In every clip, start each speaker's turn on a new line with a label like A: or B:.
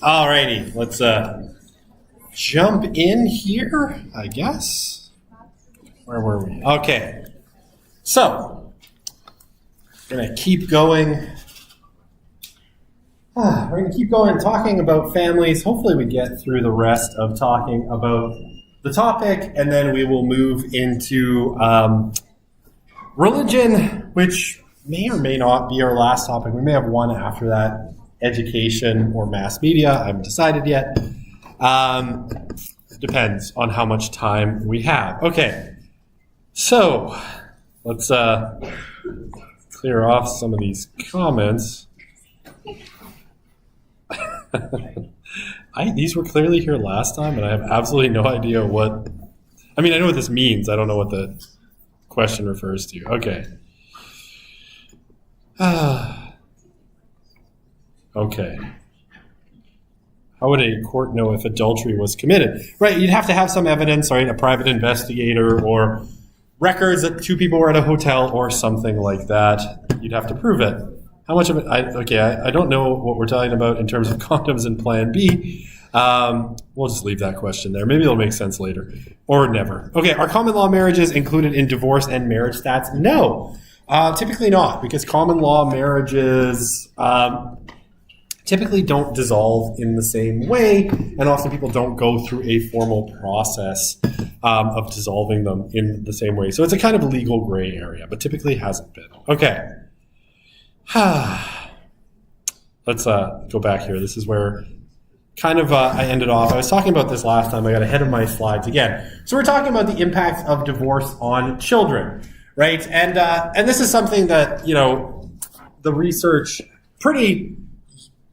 A: Alrighty, let's jump in here, I guess. Where were we? Okay, so we're gonna keep going. We're gonna keep going talking about families. Hopefully we get through the rest of talking about the topic, and then we will move into religion, which may or may not be our last topic. We may have one after that. Education or mass media. I haven't decided yet. It depends on how much time we have. Okay, so let's clear off some of these comments. These were clearly here last time, and I have absolutely no idea what... I mean, I know what this means. I don't know what the question refers to. Okay. Okay. How would a court know if adultery was committed? Right, you'd have to have some evidence, right? A private investigator or records that two people were at a hotel or something like that. You'd have to prove it. How much of it? I don't know what we're talking about in terms of condoms and Plan B. We'll just leave that question there. Maybe it'll make sense later. Or never. Okay, are common law marriages included in divorce and marriage stats? No. Typically not, because common law marriages... typically don't dissolve in the same way, and often people don't go through a formal process of dissolving them in the same way. So it's a kind of legal gray area, but typically hasn't been. Okay. Let's go back here. This is where kind of I ended off. I was talking about this last time. I got ahead of my slides again. So we're talking about the impacts of divorce on children, right? And this is something that, the research pretty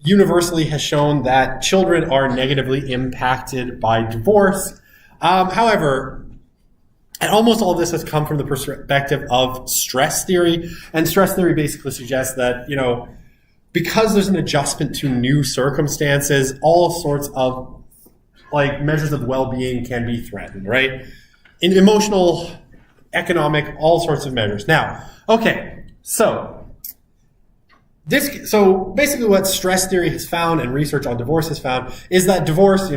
A: universally has shown that children are negatively impacted by divorce. However, and almost all of this has come from the perspective of stress theory. And stress theory basically suggests that, because there's an adjustment to new circumstances, all sorts of measures of well-being can be threatened, right? In emotional, economic, all sorts of measures. Now, okay, so basically what stress theory has found and research on divorce has found is that divorce,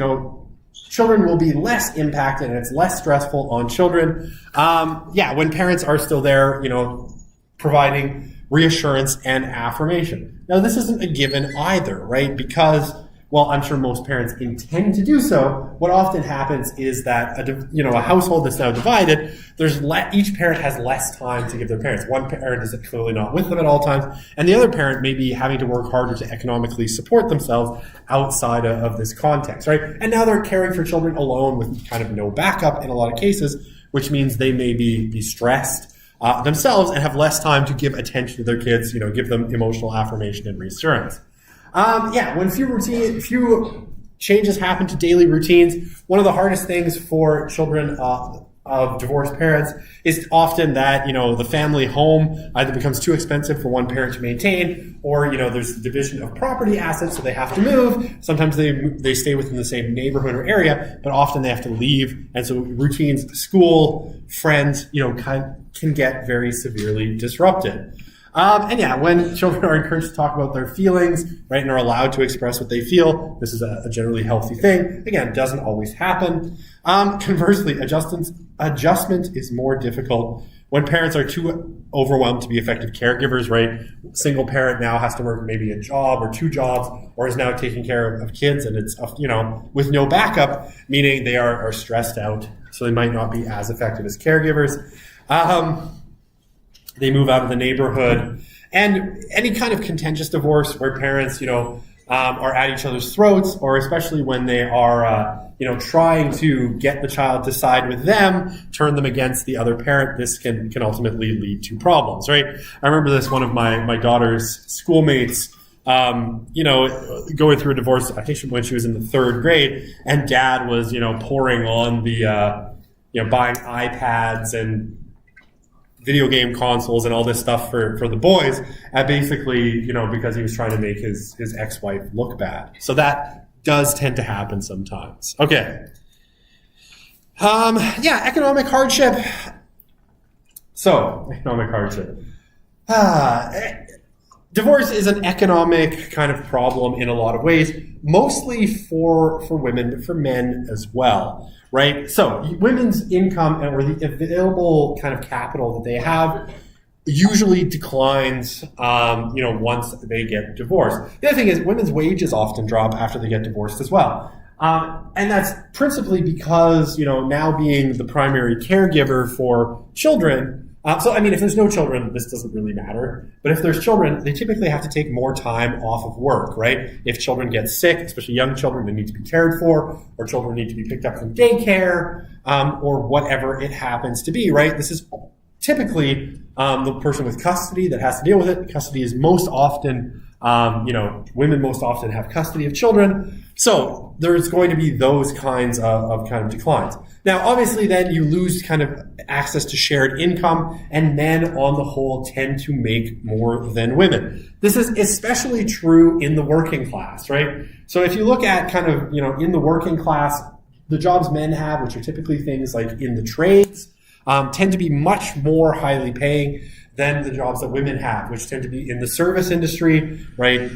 A: children will be less impacted and it's less stressful on children. When parents are still there, providing reassurance and affirmation. Now, this isn't a given either, right? Because, well, I'm sure most parents intend to do so. What often happens is that a household that's now divided, each parent has less time to give their parents. One parent is clearly not with them at all times, and the other parent may be having to work harder to economically support themselves outside of this context, right? And now they're caring for children alone with kind of no backup in a lot of cases, which means they may be stressed themselves and have less time to give attention to their kids, give them emotional affirmation and reassurance. When few changes happen to daily routines, one of the hardest things for children of divorced parents is often that, the family home either becomes too expensive for one parent to maintain, or, there's division of property assets, so they have to move. Sometimes they stay within the same neighborhood or area, but often they have to leave. And so routines, school, friends, can get very severely disrupted. When children are encouraged to talk about their feelings, right, and are allowed to express what they feel, this is a generally healthy thing. Again, it doesn't always happen. Conversely, adjustment is more difficult when parents are too overwhelmed to be effective caregivers, right? Single parent now has to work maybe a job or two jobs, or is now taking care of kids, and it's, with no backup, meaning they are stressed out, so they might not be as effective as caregivers. They move out of the neighborhood, and any kind of contentious divorce where parents, are at each other's throats, or especially when they are, trying to get the child to side with them, turn them against the other parent, this can ultimately lead to problems, right? I remember this, one of my daughter's schoolmates, going through a divorce, I think when she was in the third grade, and dad was, pouring on the, buying iPads and video game consoles and all this stuff for the boys, and basically, because he was trying to make his ex-wife look bad. So that does tend to happen sometimes. Okay. Economic hardship. So, economic hardship. Divorce is an economic kind of problem in a lot of ways. mostly for women, but for men as well, right? So women's income or the available kind of capital that they have usually declines, once they get divorced. The other thing is women's wages often drop after they get divorced as well. And that's principally because, now being the primary caregiver for children, if there's no children, this doesn't really matter. But if there's children, they typically have to take more time off of work, right? If children get sick, especially young children, they need to be cared for, or children need to be picked up from daycare, or whatever it happens to be, right? This is typically the person with custody that has to deal with it. Custody is most often, women most often have custody of children. So there's going to be those kinds of kind of declines. Now, obviously, then you lose kind of access to shared income, and men on the whole tend to make more than women. This is especially true in the working class, right? So if you look at kind of, in the working class, the jobs men have, which are typically things like in the trades, tend to be much more highly paying than the jobs that women have, which tend to be in the service industry, right?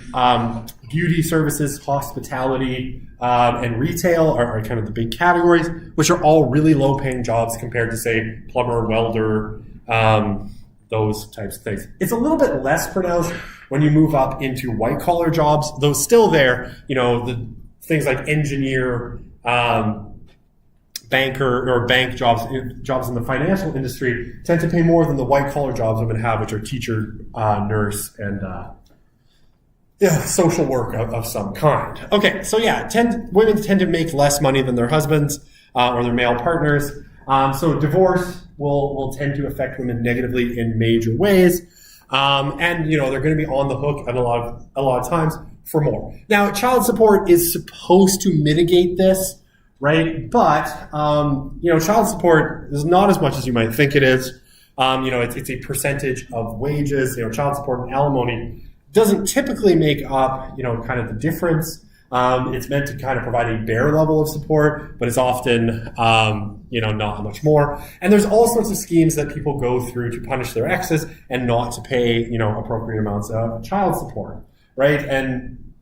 A: Beauty services, hospitality, and retail are kind of the big categories, which are all really low-paying jobs compared to, say, plumber, welder, those types of things. It's a little bit less pronounced when you move up into white-collar jobs, though still there, the things like engineer, banker or bank jobs in the financial industry tend to pay more than the white collar jobs women have, which are teacher, nurse, and social work of some kind. Okay, so women tend to make less money than their husbands or their male partners. So divorce will tend to affect women negatively in major ways, and they're going to be on the hook at a lot of times for more. Now, child support is supposed to mitigate this, right? But, child support is not as much as you might think it is. It's a percentage of wages. Child support and alimony doesn't typically make up, kind of the difference. It's meant to kind of provide a bare level of support, but it's often, not much more. And there's all sorts of schemes that people go through to punish their exes and not to pay, appropriate amounts of child support, right? And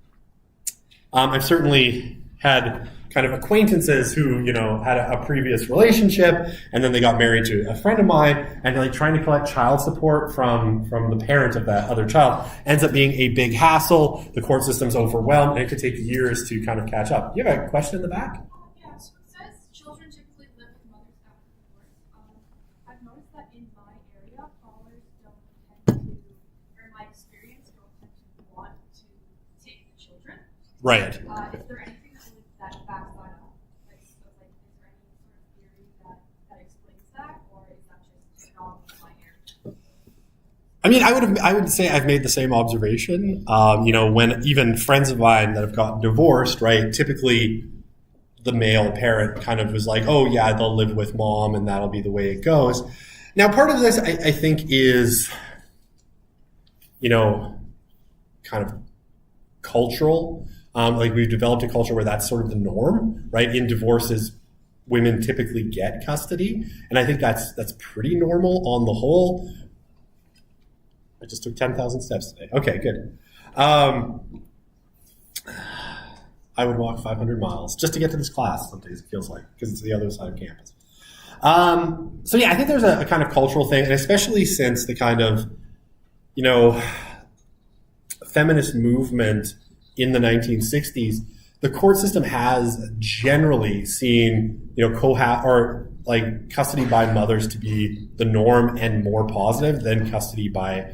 A: I've certainly had kind of acquaintances who, had a previous relationship, and then they got married to a friend of mine, and like trying to collect child support from the parent of that other child ends up being a big hassle. The court system's overwhelmed, and it could take years to kind of catch up. You have a question in the back?
B: Yeah, so it says children typically live with mothers after divorce. I've noticed that in my area, fathers don't tend to, or in my experience, don't tend to want to take the children.
A: Right.
B: Is there anything that backs that up? Is there any sort of theory that explains that, or is that just not binary?
A: I mean, I would say I've made the same observation. When even friends of mine that have gotten divorced, right? Typically, the male parent kind of was like, "Oh yeah, they'll live with mom, and that'll be the way it goes." Now, part of this, I think, is, kind of cultural. We've developed a culture where that's sort of the norm, right? In divorces, women typically get custody, and I think that's pretty normal on the whole. I just took 10,000 steps today. Okay, good. I would walk 500 miles just to get to this class some days, it feels like, because it's the other side of campus. I think there's a kind of cultural thing, and especially since the kind of, feminist movement in the 1960s, the court system has generally seen, custody by mothers to be the norm and more positive than custody by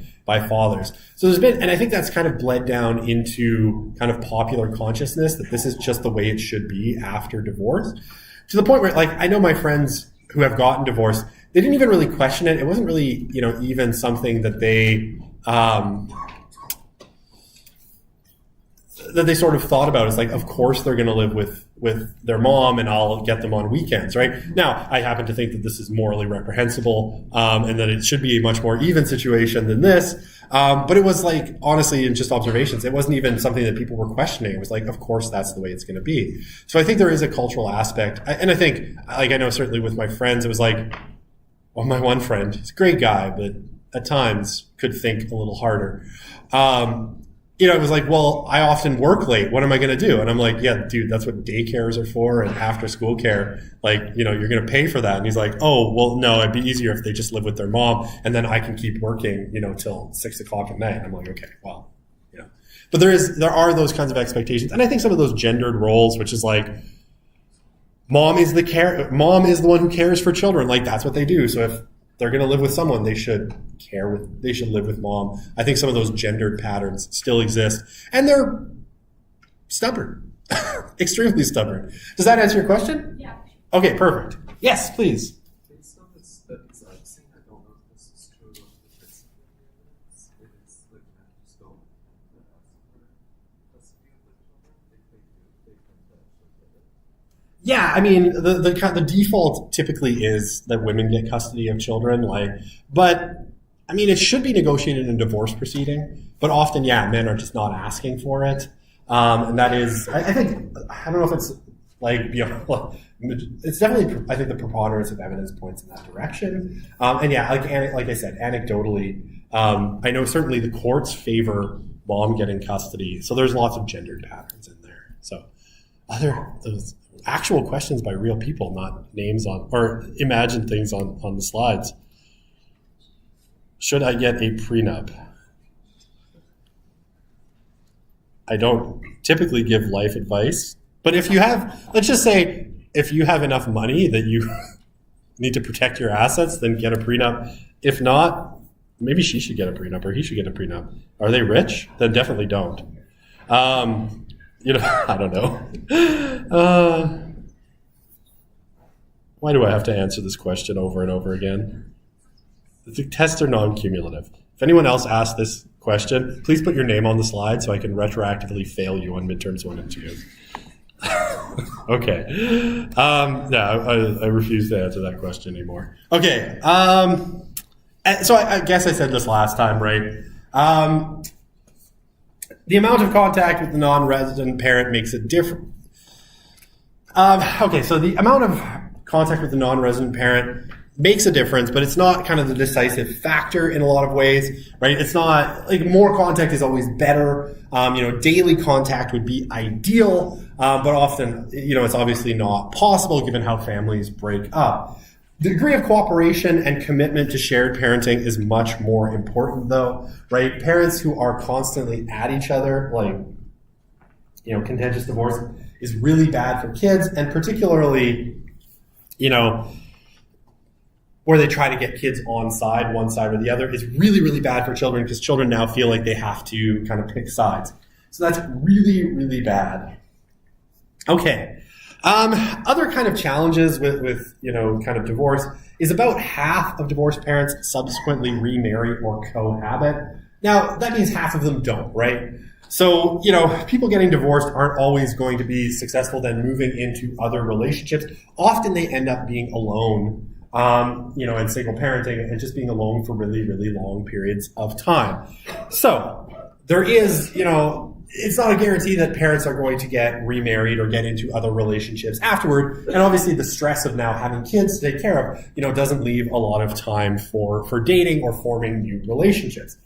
A: fathers. So there's been, and I think that's kind of bled down into kind of popular consciousness that this is just the way it should be after divorce, to the point where, I know my friends who have gotten divorced, they didn't even really question it. It wasn't really, even something that they sort of thought about. It's like, of course they're going to live with their mom, and I'll get them on weekends, right? Now, I happen to think that this is morally reprehensible, and that it should be a much more even situation than this. But it was honestly, in just observations, it wasn't even something that people were questioning. It was like, of course, that's the way it's going to be. So I think there is a cultural aspect. And I think, I know certainly with my friends, it was my one friend, he's a great guy, but at times could think a little harder. it was like, well, I often work late. What am I going to do? And I'm like, yeah, dude, that's what daycares are for and after school care. Like, you're going to pay for that. And he's like, oh, well, no, it'd be easier if they just live with their mom and then I can keep working, till 6 o'clock at night. I'm like, okay, well, but there are those kinds of expectations. And I think some of those gendered roles, which is like, mom is the one who cares for children. Like, that's what they do. So if they're going to live with someone, they should live with mom. I think some of those gendered patterns still exist, and they're stubborn, extremely stubborn. Does that answer your question?
B: Yeah.
A: Okay, perfect. Yes, please.
C: Based on the studies I've seen, I don't know if this is true of the evidence, it is like just don't custody of the children if they can actually get it.
A: Yeah, I mean, the default typically is that women get custody of children, but I mean, it should be negotiated in a divorce proceeding, but often, men are just not asking for it, and that is, I think, I don't know if it's it's definitely, I think the preponderance of evidence points in that direction, and like I said, anecdotally, I know certainly the courts favor mom getting custody, so there's lots of gendered patterns in there. So, those actual questions by real people, not names on or imagined things on the slides. Should I get a prenup? I don't typically give life advice, but if you have, let's just say, if you have enough money that you need to protect your assets, then get a prenup. If not, maybe she should get a prenup or he should get a prenup. Are they rich? Then definitely don't. I don't know. Why do I have to answer this question over and over again? The tests are non-cumulative. If anyone else asks this question, please put your name on the slide so I can retroactively fail you on midterms 1 and 2. Okay. I refuse to answer that question anymore. Okay. So I guess I said this last time, right? The amount of contact with the non-resident parent makes it different. So the amount of contact with the non-resident parent makes a difference, but it's not kind of the decisive factor in a lot of ways, right? It's not like more contact is always better. Daily contact would be ideal, but often, it's obviously not possible given how families break up. The degree of cooperation and commitment to shared parenting is much more important, though, right? Parents who are constantly at each other, contentious divorce is really bad for kids, and particularly, where they try to get kids on side, one side or the other, is really, really bad for children because children now feel like they have to kind of pick sides. So that's really, really bad. Okay. Other kind of challenges with kind of divorce is about half of divorced parents subsequently remarry or cohabit. Now, that means half of them don't, right? So, people getting divorced aren't always going to be successful then moving into other relationships. Often they end up being alone, and single parenting and just being alone for really, really long periods of time. So there is, it's not a guarantee that parents are going to get remarried or get into other relationships afterward. And obviously the stress of now having kids to take care of, doesn't leave a lot of time for dating or forming new relationships.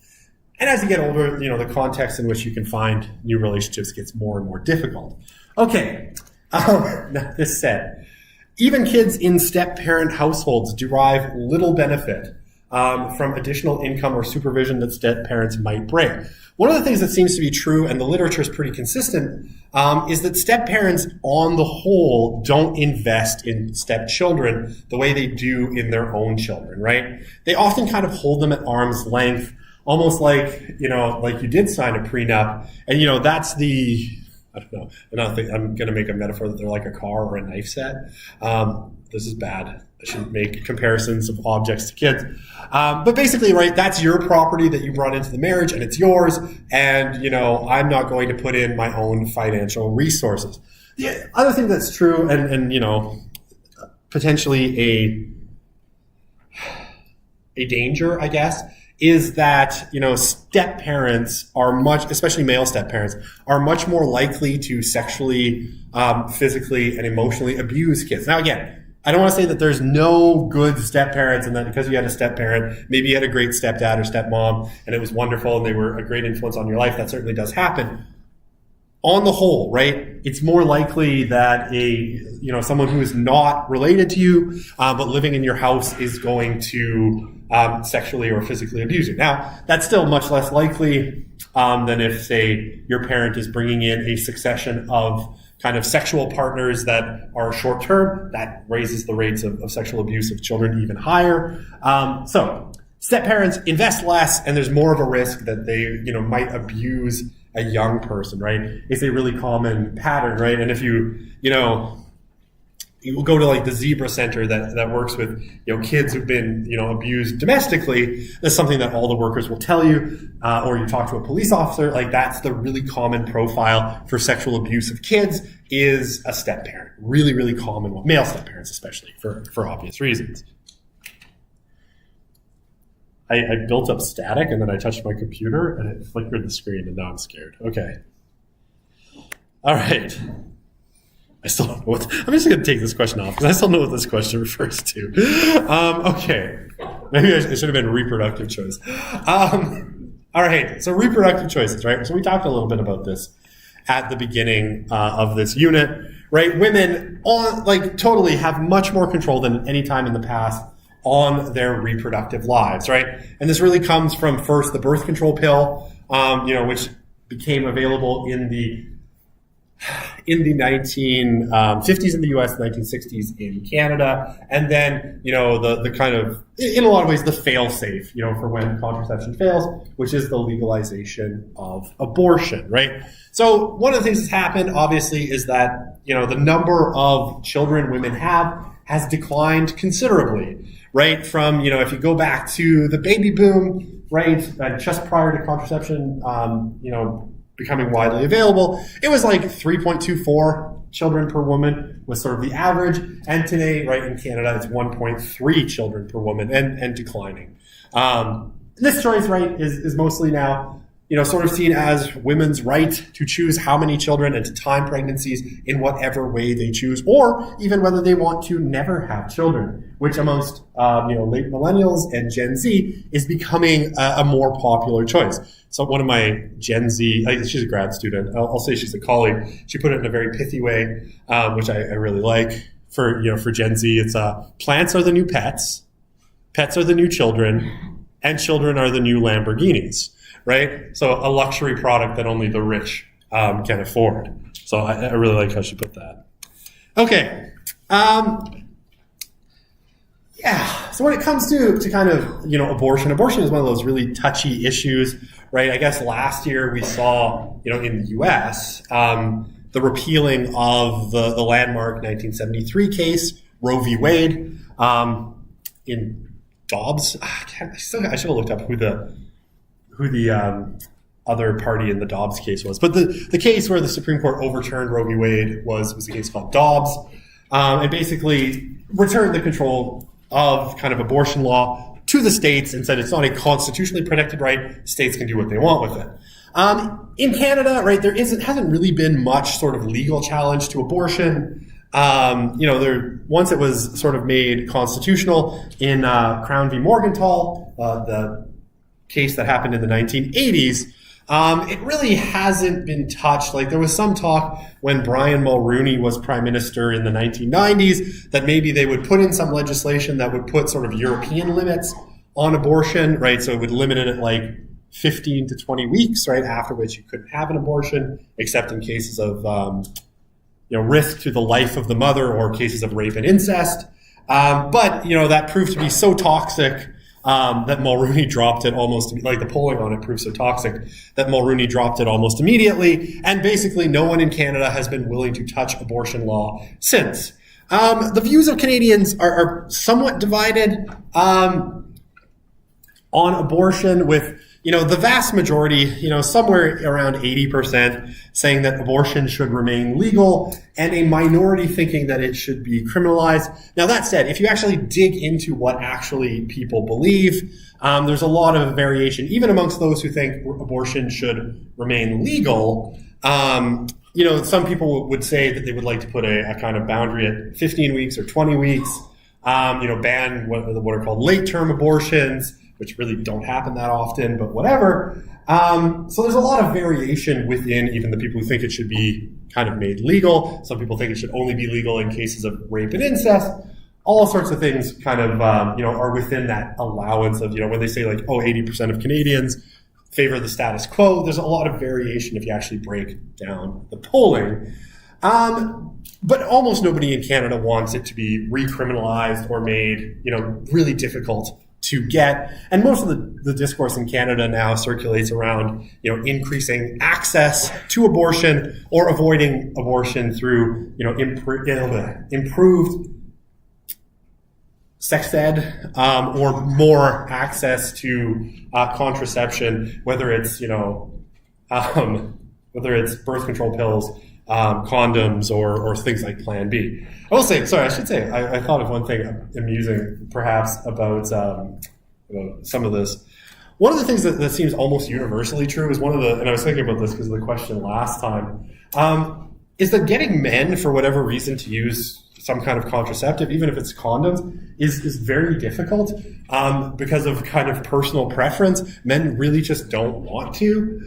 A: And as you get older, the context in which you can find new relationships gets more and more difficult. Okay. Now this said, even kids in step-parent households derive little benefit from additional income or supervision that step-parents might bring. One of the things that seems to be true, and the literature is pretty consistent, is that step-parents on the whole don't invest in step-children the way they do in their own children, right? They often kind of hold them at arm's length, almost like you did sign a prenup, and that's I don't know. I'm going to make a metaphor that they're like a car or a knife set. This is bad. I shouldn't make comparisons of objects to kids. But basically, right, that's your property that you brought into the marriage and it's yours. And, I'm not going to put in my own financial resources. The other thing that's true and potentially a danger, I guess, is that, step parents are especially male step parents, are much more likely to sexually, physically, and emotionally abuse kids. Now, again, I don't want to say that there's no good step parents and that because you had a step parent, maybe you had a great stepdad or stepmom and it was wonderful and they were a great influence on your life. That certainly does happen. On the whole, right, it's more likely that someone who is not related to you, but living in your house is going to sexually or physically abuse you. Now, that's still much less likely than if, say, your parent is bringing in a succession of kind of sexual partners that are short term. That raises the rates of sexual abuse of children even higher. So step parents invest less, and there's more of a risk that they might abuse a young person, right? It's a really common pattern, right? And if you will go to like the Zebra Center that works with kids who've been abused domestically, that's something that all the workers will tell you, or you talk to a police officer, like that's the really common profile for sexual abuse of kids is a step parent. Really, really common one. Male step parents especially, for obvious reasons. I built up static and then I touched my computer and it flickered the screen and now I'm scared. Okay. All right. I still don't know I'm just going to take this question off because I still know what this question refers to. Okay. Maybe it should have been reproductive choice. All right. So reproductive choices, right? So we talked a little bit about this at the beginning of this unit, right? Women totally have much more control than any time in the past on their reproductive lives, right? And this really comes from first the birth control pill, which became available in the 1950s in the US, 1960s in Canada, and then the kind of in a lot of ways the fail-safe, for when contraception fails, which is the legalization of abortion, right? So one of the things that's happened, obviously, is that the number of children women have has declined considerably. Right, from, if you go back to the baby boom, right, just prior to contraception, becoming widely available, it was like 3.24 children per woman was sort of the average. And today, right, in Canada, it's 1.3 children per woman and declining. This choice, right, is mostly now, sort of seen as women's right to choose how many children and to time pregnancies in whatever way they choose, or even whether they want to never have children, which amongst, late millennials and Gen Z is becoming a more popular choice. So one of my Gen Z, she's a grad student, I'll say she's a colleague, she put it in a very pithy way, which I really like. For Gen Z, it's plants are the new pets, pets are the new children, and children are the new Lamborghinis. Right? So a luxury product that only the rich can afford. So I really like how she put that. Okay. So when it comes to kind of, abortion is one of those really touchy issues, right? I guess last year we saw, in the US, the repealing of the landmark 1973 case, Roe v. Wade, in Dobbs. I should have looked up who the other party in the Dobbs case was. But the case where the Supreme Court overturned Roe v. Wade was a case called Dobbs, and basically returned the control of kind of abortion law to the states and said it's not a constitutionally protected right. States can do what they want with it. In Canada, right, there hasn't really been much sort of legal challenge to abortion. Once it was sort of made constitutional in Crown v. Morgenthau, the case that happened in the 1980s, it really hasn't been touched. Like there was some talk when Brian Mulroney was prime minister in the 1990s that maybe they would put in some legislation that would put sort of European limits on abortion, right? So it would limit it at like 15 to 20 weeks, right? After which you couldn't have an abortion, except in cases of, risk to the life of the mother or cases of rape and incest. But that proved to be so toxic that Mulroney dropped it almost, like the polling on it proved so toxic that Mulroney dropped it almost immediately. And basically no one in Canada has been willing to touch abortion law since. The views of Canadians are somewhat divided on abortion with, the vast majority, somewhere around 80% saying that abortion should remain legal and a minority thinking that it should be criminalized. Now, that said, if you actually dig into what actually people believe, there's a lot of variation, even amongst those who think abortion should remain legal. some people would say that they would like to put a kind of boundary at 15 weeks or 20 weeks, ban what are called late-term abortions, which really don't happen that often, but whatever. So there's a lot of variation within even the people who think it should be kind of made legal. Some people think it should only be legal in cases of rape and incest. All sorts of things kind of, are within that allowance of, when they say like, 80% of Canadians favor the status quo. There's a lot of variation if you actually break down the polling. But almost nobody in Canada wants it to be recriminalized or made, really difficult to get. And most of the discourse in Canada now circulates around, increasing access to abortion or avoiding abortion through, improved sex ed, or more access to contraception, whether it's birth control pills, condoms, or things like Plan B. I should say, I thought of one thing amusing, perhaps, about some of this. One of the things that seems almost universally true is and I was thinking about this because of the question last time, is that getting men, for whatever reason, to use some kind of contraceptive, even if it's condoms, is very difficult because of kind of personal preference. Men really just don't want to.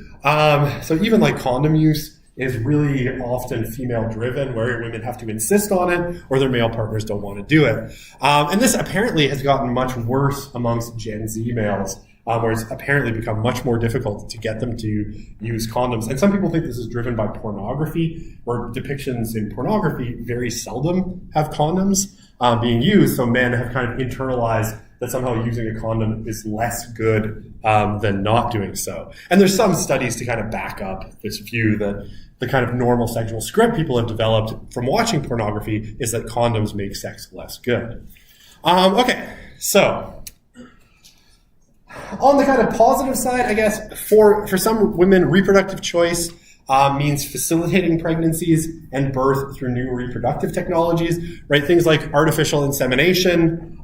A: So even like condom use is really often female driven, where women have to insist on it or their male partners don't want to do it. And this apparently has gotten much worse amongst Gen Z males, where it's apparently become much more difficult to get them to use condoms. And some people think this is driven by pornography, where depictions in pornography very seldom have condoms being used. So men have kind of internalized that somehow using a condom is less good than not doing so. And there's some studies to kind of back up this view that the kind of normal sexual script people have developed from watching pornography is that condoms make sex less good. Okay, so on the kind of positive side, I guess, for some women, reproductive choice means facilitating pregnancies and birth through new reproductive technologies, right? Things like artificial insemination,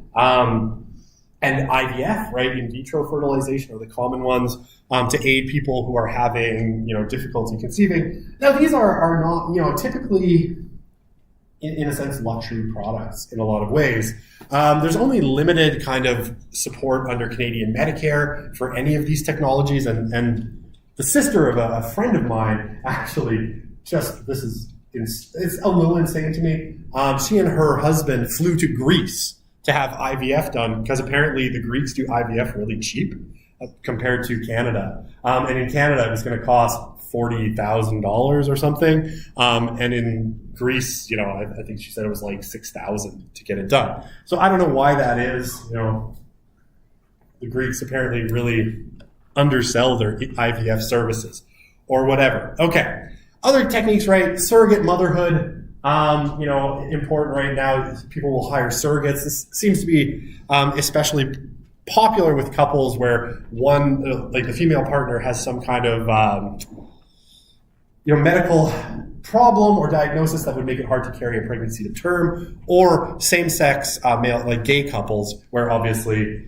A: and IVF, right? In vitro fertilization are the common ones to aid people who are having, difficulty conceiving. Now, these are not, typically, in a sense, luxury products in a lot of ways. There's only limited kind of support under Canadian Medicare for any of these technologies. And the sister of a friend of mine actually it's a little insane to me. She and her husband flew to Greece to have IVF done because apparently the Greeks do IVF really cheap compared to Canada. And in Canada, it was going to cost $40,000 or something. And in Greece, I think she said it was like $6,000 to get it done. So I don't know why that is. The Greeks apparently really undersell their IVF services or whatever. Okay. Other techniques, right? Surrogate motherhood. Important right now. People will hire surrogates. This seems to be especially popular with couples where one, like the female partner, has some kind of medical problem or diagnosis that would make it hard to carry a pregnancy to term, or same-sex male, like gay couples, where obviously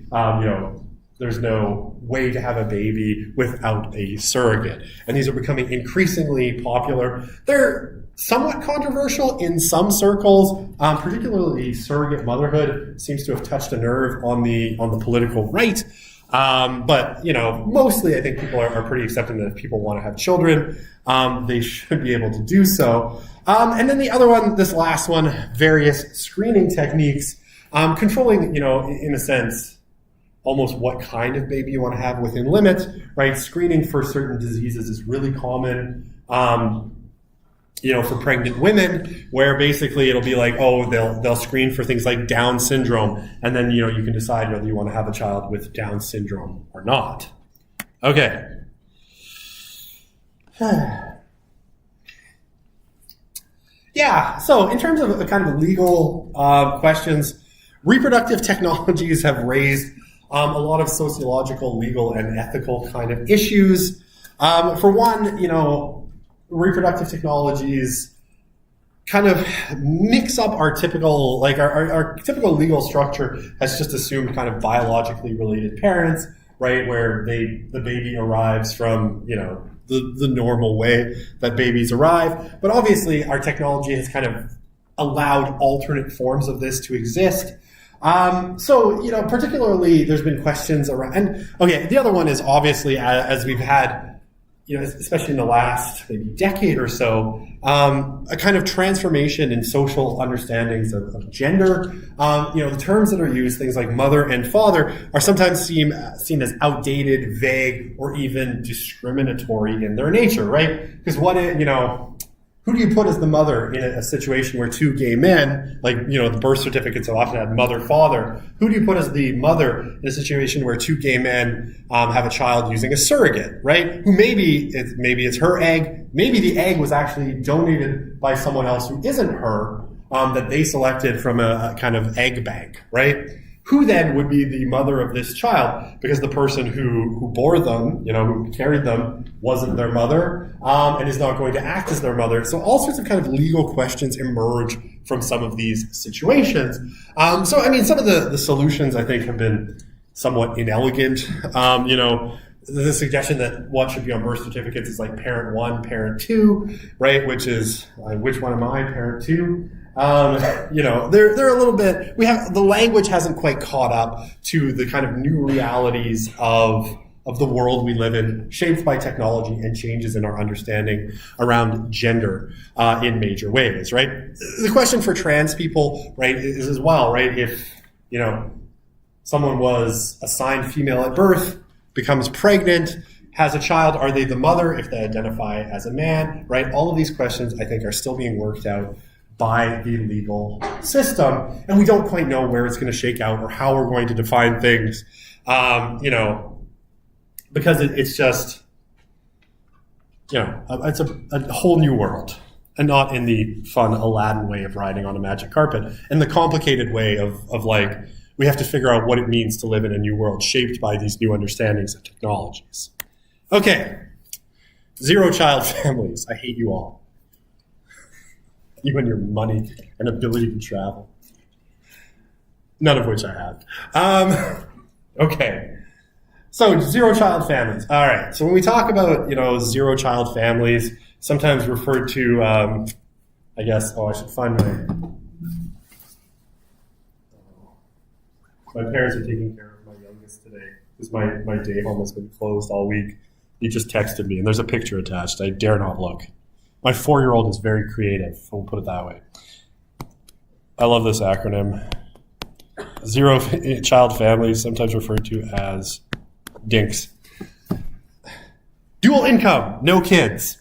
A: there's no way to have a baby without a surrogate. And these are becoming increasingly popular. They're somewhat controversial in some circles, particularly surrogate motherhood seems to have touched a nerve on the political right. But mostly I think people are pretty accepting that if people want to have children, they should be able to do so. And then the other one, this last one, various screening techniques, controlling, in a sense, almost what kind of baby you want to have within limits, right? Screening for certain diseases is really common. For pregnant women, where basically it'll be like, they'll screen for things like Down syndrome, and then you can decide whether you want to have a child with Down syndrome or not. Okay. Yeah. So in terms of kind of legal questions, reproductive technologies have raised a lot of sociological, legal, and ethical kind of issues. For one, reproductive technologies kind of mix up our typical, our typical legal structure has just assumed kind of biologically related parents, right? Where the baby arrives from, the normal way that babies arrive. But obviously, our technology has kind of allowed alternate forms of this to exist. So, particularly there's been questions around, and okay, the other one is obviously as we've had, especially in the last maybe decade or so, a kind of transformation in social understandings of gender. The terms that are used, things like mother and father, are sometimes seen as outdated, vague, or even discriminatory in their nature, right? Because who do you put as the mother in a situation where two gay men, the birth certificates have often had mother, father. Who do you put as the mother in a situation where two gay men have a child using a surrogate, right? Who maybe it's her egg, maybe the egg was actually donated by someone else who isn't her, that they selected from a kind of egg bank, right? Who then would be the mother of this child? Because the person who bore them, who carried them, wasn't their mother, and is not going to act as their mother. So all sorts of kind of legal questions emerge from some of these situations. Some of the solutions I think have been somewhat inelegant. The suggestion that what should be on birth certificates is like parent 1, parent 2, right? Which is, which one am I, parent 2? They're a little bit, the language hasn't quite caught up to the kind of new realities of the world we live in, shaped by technology and changes in our understanding around gender in major ways, right? The question for trans people, right, is as well, right? If, someone was assigned female at birth, becomes pregnant, has a child, are they the mother if they identify as a man, right? All of these questions, I think, are still being worked out by the legal system, and we don't quite know where it's going to shake out or how we're going to define things, because it's just, it's a whole new world, and not in the fun Aladdin way of riding on a magic carpet, in the complicated way of we have to figure out what it means to live in a new world shaped by these new understandings and technologies. Okay, zero-child families. I hate you all. You and your money and ability to travel. None of which I have. Okay. So zero-child families. All right. So when we talk about, zero-child families, sometimes referred to, I should find my parents are taking care of my youngest today because my day home has been closed all week. He just texted me, and there's a picture attached. I dare not look. My 4-year-old is very creative, we'll put it that way. I love this acronym. Zero-child families, sometimes referred to as DINKs. Dual income, no kids.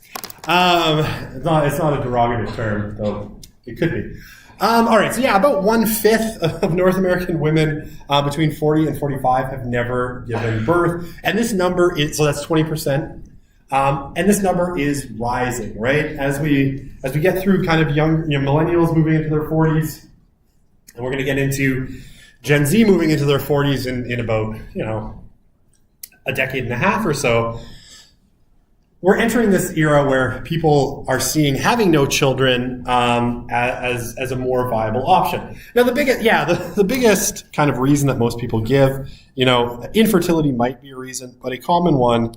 A: It's not a derogatory term, though it could be. All right, so about 1/5 of North American women between 40 and 45 have never given birth. And this number is, so that's 20%. And this number is rising, right? As we get through kind of young millennials moving into their 40s, and we're going to get into Gen Z moving into their 40s in about a decade and a half or so. We're entering this era where people are seeing having no children as a more viable option. Now, the biggest kind of reason that most people give, infertility might be a reason, but a common one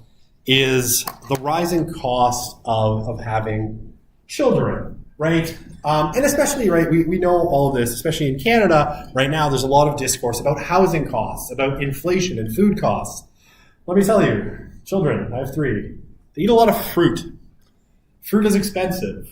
A: is the rising cost of having children, right? And especially, right, we know all of this, especially in Canada right now, there's a lot of discourse about housing costs, about inflation and food costs. Let me tell you, children, I have 3, they eat a lot of fruit. Fruit is expensive.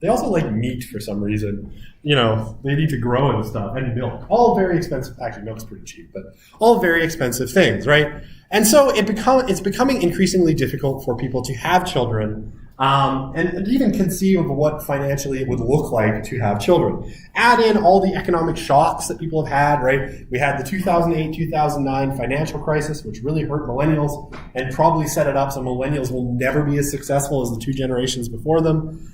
A: They also like meat for some reason. They need to grow and stuff, and milk. All very expensive. Actually, milk's pretty cheap, but all very expensive things, right? And so it's becoming increasingly difficult for people to have children and even conceive of what financially it would look like to have children. Add in all the economic shocks that people have had, right? We had the 2008-2009 financial crisis, which really hurt millennials and probably set it up so millennials will never be as successful as the 2 generations before them.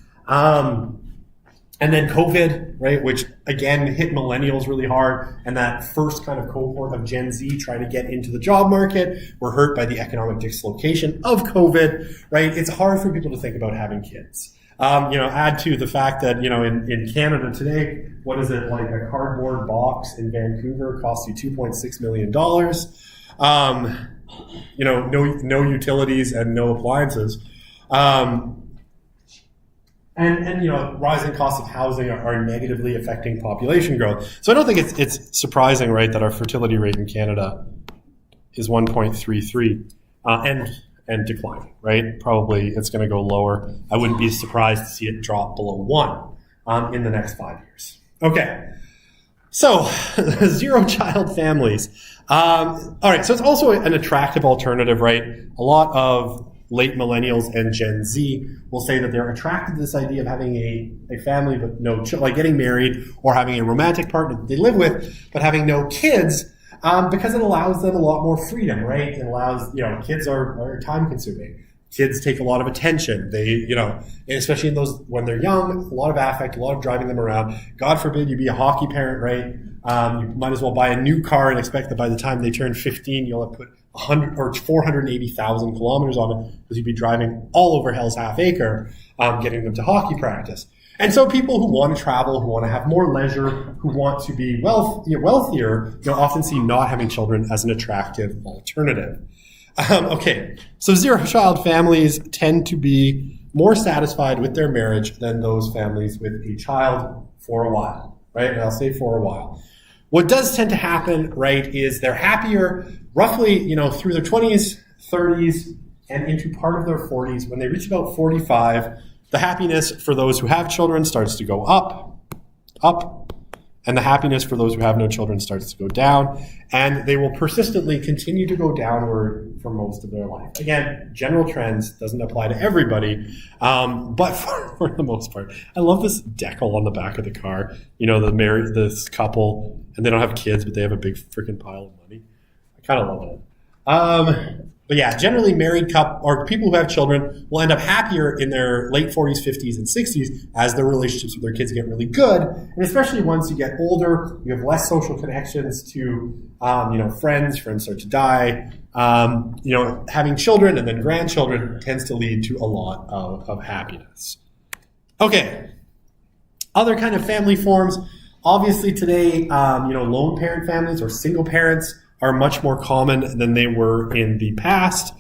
A: And then COVID, right, which again hit millennials really hard, and that first kind of cohort of Gen Z trying to get into the job market were hurt by the economic dislocation of COVID, right? It's hard for people to think about having kids. Add to the fact that, in Canada today, what is it, like a cardboard box in Vancouver costs you $2.6 million. No utilities and no appliances. And rising costs of housing are negatively affecting population growth. So I don't think it's surprising, right, that our fertility rate in Canada is 1.33 and declining, right? Probably it's going to go lower. I wouldn't be surprised to see it drop below 1 in the next 5 years. Okay. So, zero-child families. All right, so it's also an attractive alternative, right? A lot of late millennials and Gen Z will say that they're attracted to this idea of having a family with no children, like getting married or having a romantic partner that they live with, but having no kids, because it allows them a lot more freedom, right? It allows, kids are time consuming. Kids take a lot of attention. They, especially in those, when they're young, a lot of affect, a lot of driving them around. God forbid you be a hockey parent, right? You might as well buy a new car and expect that by the time they turn 15, you'll have put 100 or 480,000 kilometers on it because you'd be driving all over Hell's Half Acre, getting them to hockey practice. And so people who want to travel, who want to have more leisure, who want to be wealthier, often see not having children as an attractive alternative. Okay, so zero-child families tend to be more satisfied with their marriage than those families with a child for a while, right? And I'll say for a while. What does tend to happen, right, is they're happier roughly, through their 20s, 30s, and into part of their 40s. When they reach about 45, the happiness for those who have children starts to go up, and the happiness for those who have no children starts to go down, and they will persistently continue to go downward for most of their life. Again, general trends doesn't apply to everybody, but for the most part. I love this decal on the back of the car. This couple, and they don't have kids, but they have a big freaking pile of money. I kind of love it. But yeah, generally married couple or people who have children will end up happier in their late 40s, 50s, and 60s as their relationships with their kids get really good. And especially once you get older, you have less social connections to, friends start to die. Having children and then grandchildren tends to lead to a lot of happiness. Okay. Other kind of family forms. Obviously today, lone parent families or single parents are much more common than they were in the past.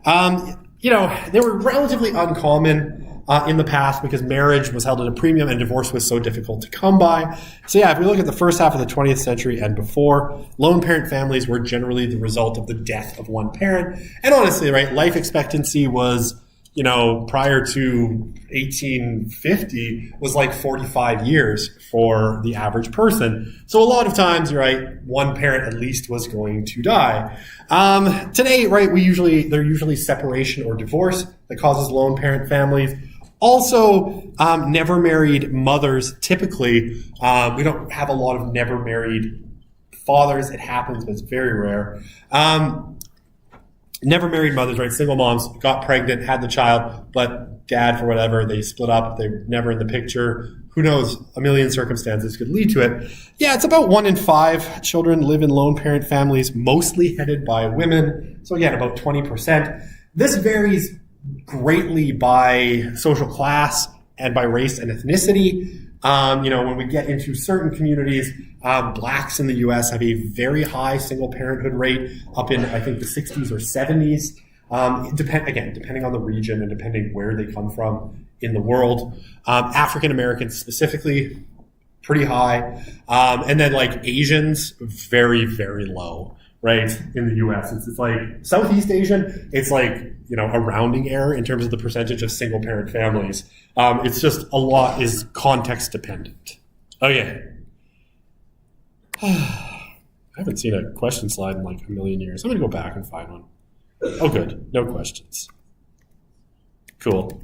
A: They were relatively uncommon in the past because marriage was held at a premium and divorce was so difficult to come by. So yeah, if we look at the first half of the 20th century and before, lone parent families were generally the result of the death of one parent. And honestly, right, life expectancy was, prior to 1850 was like 45 years for the average person. So a lot of times, you're right, one parent at least was going to die. Today, right, they're usually separation or divorce that causes lone parent families. Also, never married mothers, typically, we don't have a lot of never married fathers. It happens, but it's very rare. Never married mothers, right? Single moms got pregnant, had the child, but dad, for whatever, they split up. They're never in the picture. Who knows? A million circumstances could lead to it. Yeah, it's about 1 in 5 children live in lone parent families, mostly headed by women. So again, about 20%. This varies greatly by social class and by race and ethnicity. When we get into certain communities, blacks in the U.S. have a very high single parenthood rate, up in, I think, the 60s or 70s. Depending on the region and depending where they come from in the world. African Americans specifically, pretty high. And then like Asians, very, very low, right, in the U.S. It's like Southeast Asian, it's like, a rounding error in terms of the percentage of single parent families. It's just a lot is context dependent. Okay. I haven't seen a question slide in like a million years. I'm going to go back and find one. Oh, good. No questions. Cool.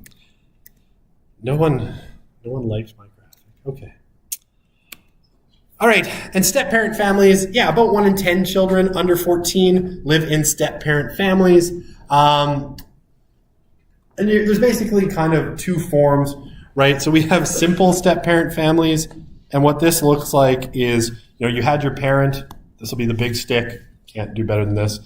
A: No one liked my graphic. Okay. All right. And step-parent families, yeah, about 1 in 10 children under 14 live in step-parent families. And there's basically kind of 2 forms, right? So we have simple step-parent families. And what this looks like is, you had your parent. This will be the big stick. Can't do better than this.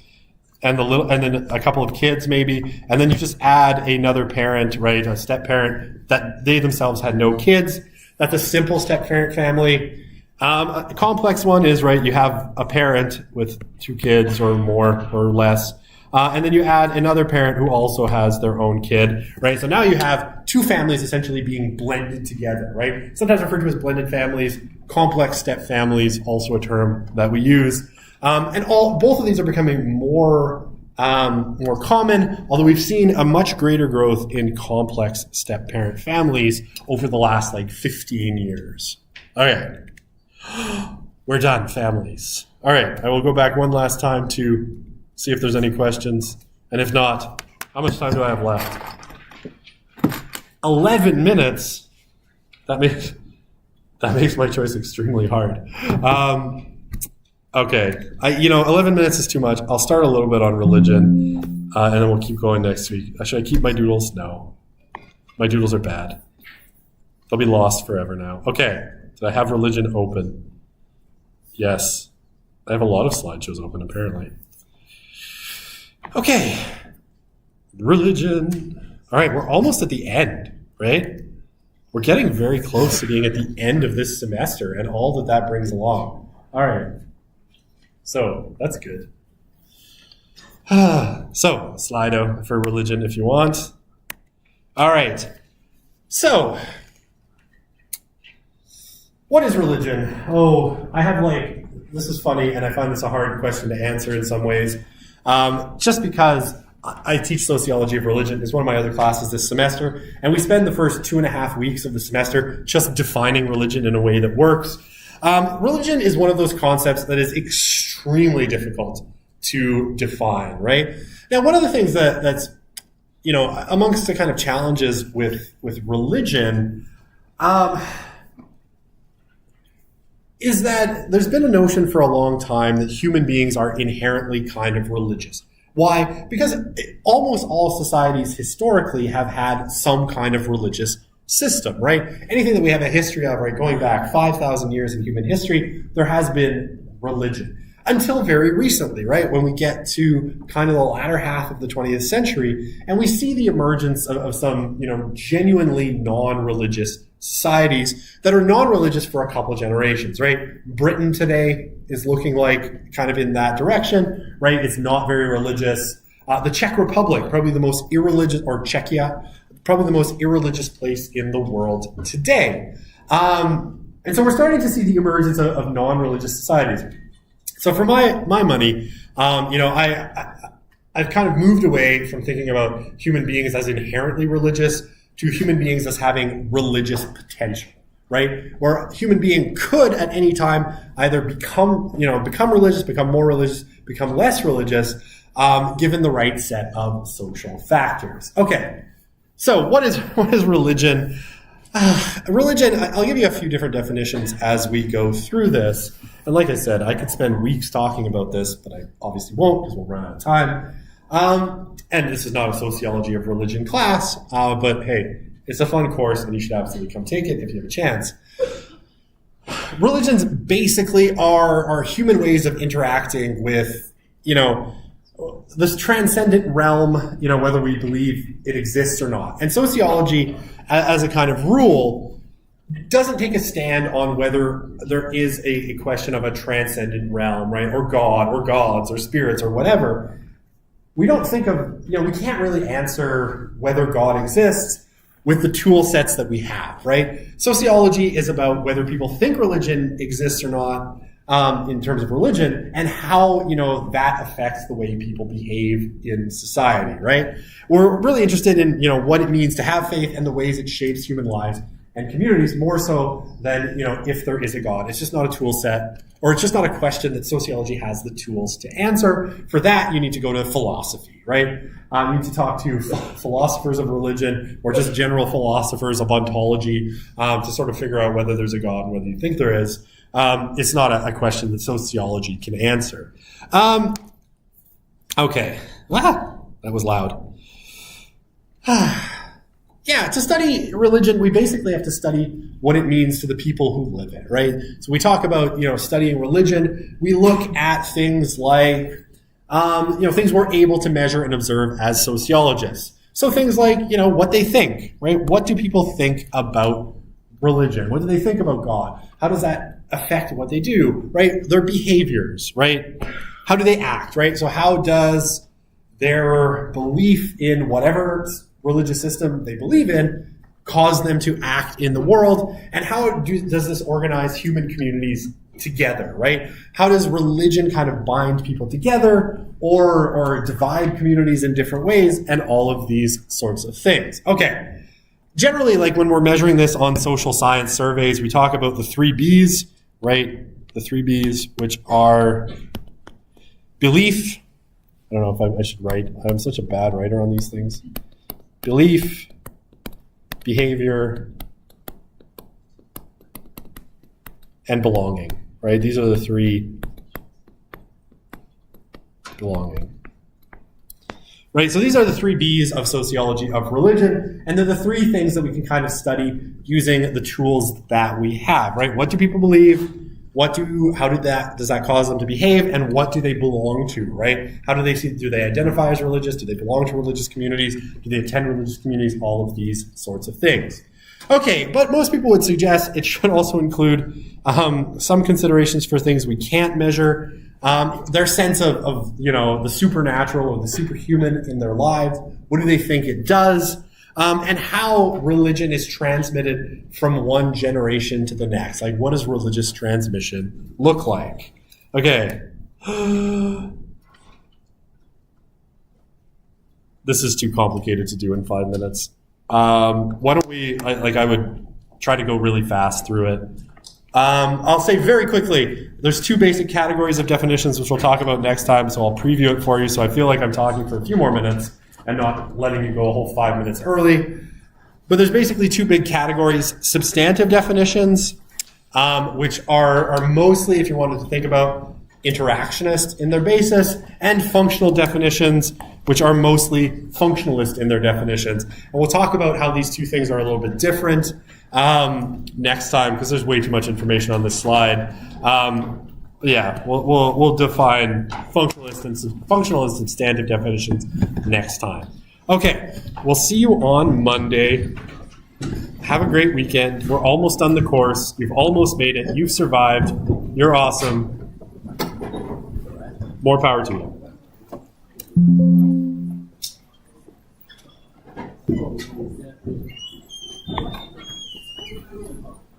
A: And then a couple of kids maybe, and then you just add another parent, right, a step parent that they themselves had no kids. That's a simple step parent family. A complex one is, right, you have a parent with 2 kids or more or less, And then you add another parent who also has their own kid, right? So now you have two families essentially being blended together, right? Sometimes referred to as blended families, complex step families, also a term that we use. And both of these are becoming more common, although we've seen a much greater growth in complex step-parent families over the last 15 years. All right. We're done, families. All right, I will go back one last time to see if there's any questions. And if not, how much time do I have left? 11 minutes? That makes my choice extremely hard. Okay, 11 minutes is too much. I'll start a little bit on religion, and then we'll keep going next week. Should I keep my doodles? No. My doodles are bad. They'll be lost forever now. Okay, did I have religion open? Yes. I have a lot of slideshows open, apparently. Okay. Religion. All right, we're almost at the end, right? We're getting very close to being at the end of this semester and all that brings along. All right. So, that's good. So, Slido for religion if you want. All right. So, what is religion? Oh, I have this is funny, and I find this a hard question to answer in some ways. Just because I teach sociology of religion. It's one of my other classes this semester, and we spend the first 2.5 weeks of the semester just defining religion in a way that works. Religion is one of those concepts that is extremely difficult to define, right? Now, one of the things that's amongst the kind of challenges with religion, is that there's been a notion for a long time that human beings are inherently kind of religious. Why? Because almost all societies historically have had some kind of religious system, right? Anything that we have a history of, right, going back 5,000 years in human history, there has been religion. Until very recently, right, when we get to kind of the latter half of the 20th century, and we see the emergence of some, genuinely non-religious societies that are non-religious for a couple generations, right? Britain today is looking like kind of in that direction, right? It's not very religious. The Czech Republic, probably the most irreligious, or Czechia, probably the most irreligious place in the world today. And so we're starting to see the emergence of non-religious societies. So for my money, I've kind of moved away from thinking about human beings as inherently religious to human beings as having religious potential, right? Where a human being could at any time either become religious, become more religious, become less religious, given the right set of social factors. Okay, so what is religion? Religion, I'll give you a few different definitions as we go through this. And like I said, I could spend weeks talking about this, but I obviously won't because we'll run out of time. And this is not a sociology of religion class, but hey, it's a fun course and you should absolutely come take it if you have a chance. Religions basically are human ways of interacting with, this transcendent realm, whether we believe it exists or not. And sociology, as a kind of rule, doesn't take a stand on whether there is a question of a transcendent realm, right? Or God, or gods, or spirits, or whatever. We don't think of, we can't really answer whether God exists with the tool sets that we have, right? Sociology is about whether people think religion exists or not, in terms of religion, and how, that affects the way people behave in society, right? We're really interested in, what it means to have faith and the ways it shapes human lives and communities more so than, if there is a God. It's just not a tool set, or it's just not a question that sociology has the tools to answer. For that, you need to go to philosophy, right? You need to talk to philosophers of religion or just general philosophers of ontology to sort of figure out whether there's a God and whether you think there is. It's not a question that sociology can answer. Okay. Wow, that was loud. Yeah, to study religion, we basically have to study what it means to the people who live it, right? So we talk about, studying religion. We look at things like, things we're able to measure and observe as sociologists. So things like, what they think, right? What do people think about religion? What do they think about God? How does that affect what they do, right? Their behaviors, right? How do they act, right? So how does their belief in whatever religious system they believe in cause them to act in the world, and how does this organize human communities together, right? How does religion kind of bind people together or divide communities in different ways, and all of these sorts of things. Okay. Generally, like when we're measuring this on social science surveys, we talk about the 3 Bs, right? The 3 Bs, which are belief. I don't know if I should write. I'm such a bad writer on these things. Belief, behavior, and belonging, right? These are the 3. Belonging. Right, so these are the 3 Bs of sociology of religion, and they're the 3 things that we can kind of study using the tools that we have, right? What do people believe? Does that cause them to behave, and what do they belong to, right? How do they identify as religious? Do they belong to religious communities? Do they attend religious communities? All of these sorts of things. Okay, but most people would suggest it should also include some considerations for things we can't measure. Their sense of the supernatural or the superhuman in their lives. What do they think it does? And how religion is transmitted from one generation to the next. Like, what does religious transmission look like? Okay. This is too complicated to do in 5 minutes. Why don't we, I would try to go really fast through it. I'll say very quickly, there's 2 basic categories of definitions, which we'll talk about next time, so I'll preview it for you, so I feel like I'm talking for a few more minutes and not letting you go a whole 5 minutes early. But there's basically 2 big categories: substantive definitions, which are mostly, if you wanted to think about, interactionist in their basis, and functional definitions, which are mostly functionalist in their definitions. And we'll talk about how these 2 things are a little bit different next time, because there's way too much information on this slide. We'll define functional and substantive definitions next time. Okay, we'll see you on Monday. Have a great weekend. We're almost done the course. You've almost made it. You've survived. You're awesome. More power to you.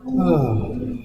A: Oh.